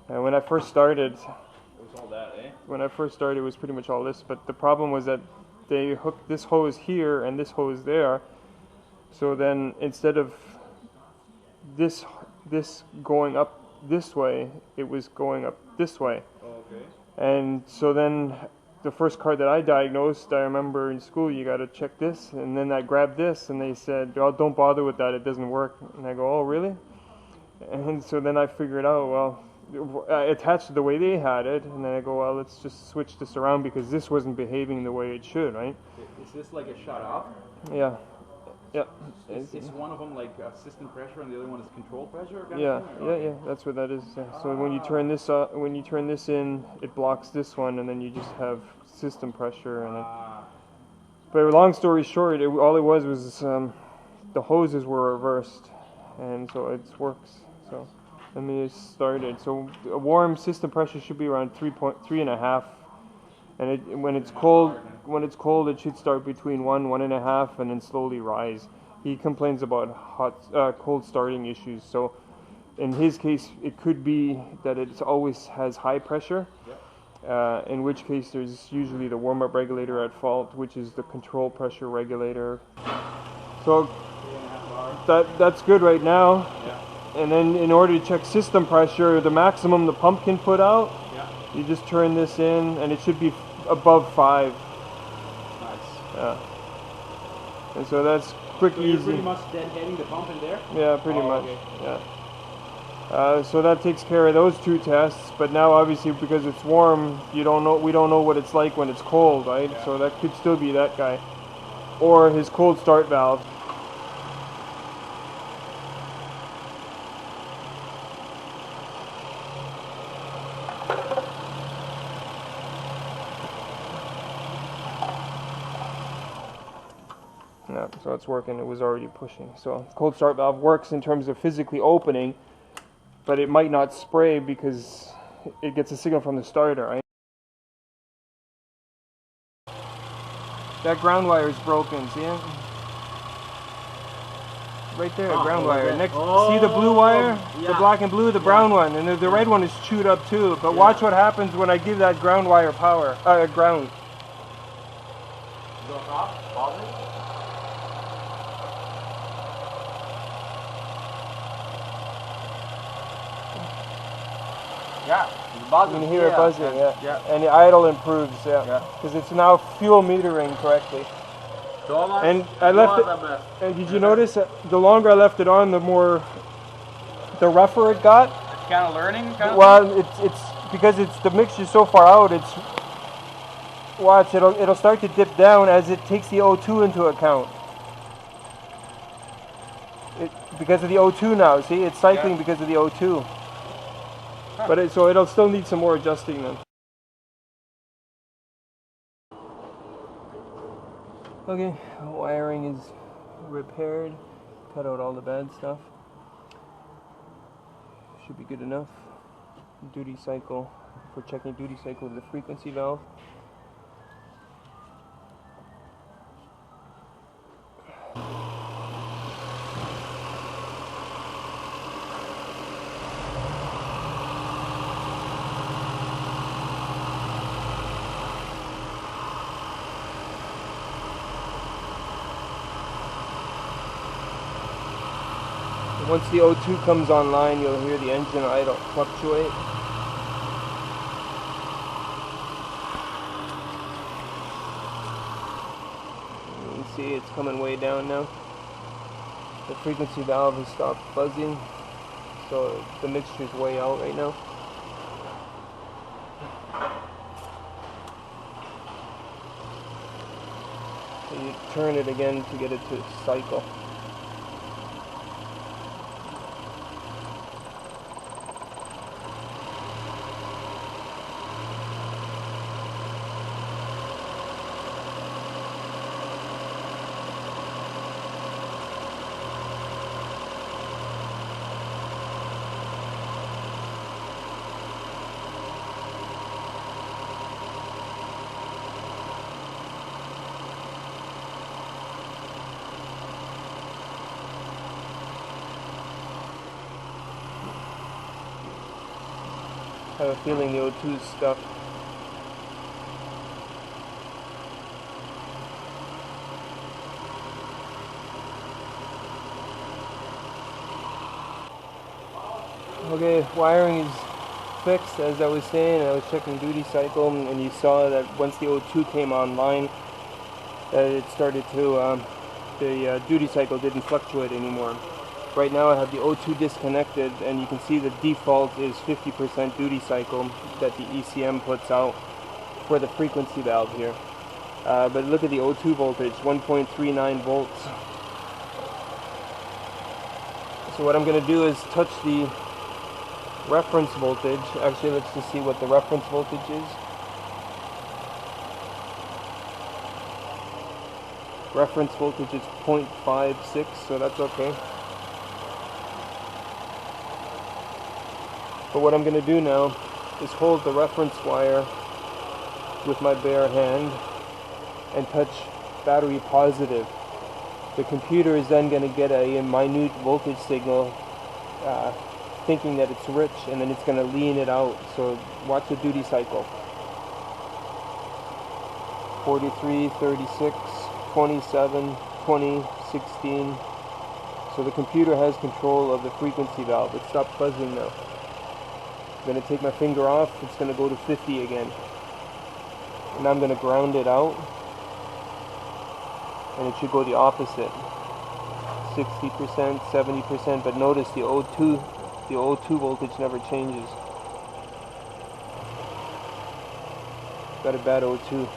And when I first started, It was all that, eh? when I first started, it was pretty much all this. But the problem was that they hooked this hose here and this hose there. So then instead of this going up this way, it was going up this way. Oh, okay. And so then the first car that I diagnosed, I remember in school, you got to check this. And then I grabbed this and they said, oh, don't bother with that, it doesn't work. And I go, oh, really? And so then I figured out, well, I attached it the way they had it. And then I go, well, let's just switch this around because this wasn't behaving the way it should, right? Is this like a shut off? Yeah. Yeah. Is one of them like system pressure and the other one is control pressure? Yeah, yeah, that's what that is. Yeah. So when you turn this in, it blocks this one, and then you just have system pressure. And but long story short, all it was the hoses were reversed, and so it works. So let me get started. So a warm system pressure should be around 3.5, and when it's cold, it should start between 1.5, and then slowly rise. He complains about cold starting issues. So in his case, it could be that it always has high pressure, in which case there's usually the warm-up regulator at fault, which is the control pressure regulator. So that's good right now. And then in order to check system pressure, the maximum the pump can put out, you just turn this in, and it should be above 5. Nice. Yeah. And so that's quick, so easy. You're pretty much deadheading the pump in there? Yeah, pretty much. Okay. Yeah. So that takes care of those 2 tests. But now, obviously, because it's warm, we don't know what it's like when it's cold, right? Yeah. So that could still be that guy, or his cold start valve. Yeah, so it's working. It was already pushing. So cold start valve works in terms of physically opening, but it might not spray because it gets a signal from the starter, right? That ground wire is broken, see it? Right there, ground wire. See the blue wire? Yeah. The black and blue, the brown one, and the red one is chewed up too. But watch what happens when I give that ground wire power, ground. Goes off, positive? Yeah, it's buzzing. You can hear it buzzing, Yeah. And the idle improves, because it's now fuel metering correctly. And I left it. And did you notice that the longer I left it on, the rougher it got? It's kind of learning. Well, it's because the mixture so far out. Watch, it'll start to dip down as it takes the O2 into account. Because of the O2 now. See, it's cycling because of the O2. Huh. But so it'll still need some more adjusting then. Okay, wiring is repaired. Cut out all the bad stuff. Should be good enough. Duty cycle, for checking duty cycle of the frequency valve. Once the O2 comes online, you'll hear the engine idle fluctuate. You can see it's coming way down now. The frequency valve has stopped buzzing, so the mixture's way out right now. So you turn it again to get it to cycle. have a feeling the O2 is stuck. Okay, wiring is fixed, as I was saying. I was checking duty cycle, and you saw that once the O2 came online, that it started to, the duty cycle didn't fluctuate anymore. Right now I have the O2 disconnected, and you can see the default is 50% duty cycle that the ECM puts out for the frequency valve here. But look at the O2 voltage, 1.39 volts. So what I'm going to do is touch the reference voltage. Actually, let's just see what the reference voltage is. Reference voltage is 0.56, so that's okay. But what I'm going to do now is hold the reference wire with my bare hand and touch battery positive. The computer is then going to get a minute voltage signal, thinking that it's rich, and then it's going to lean it out. So watch the duty cycle. 43, 36, 27, 20, 16. So the computer has control of the frequency valve. It stopped buzzing now. I'm going to take my finger off. It's going to go to 50 again. And I'm going to ground it out. And it should go the opposite. 60%, 70%. But notice the O2 voltage never changes. Got a bad O2.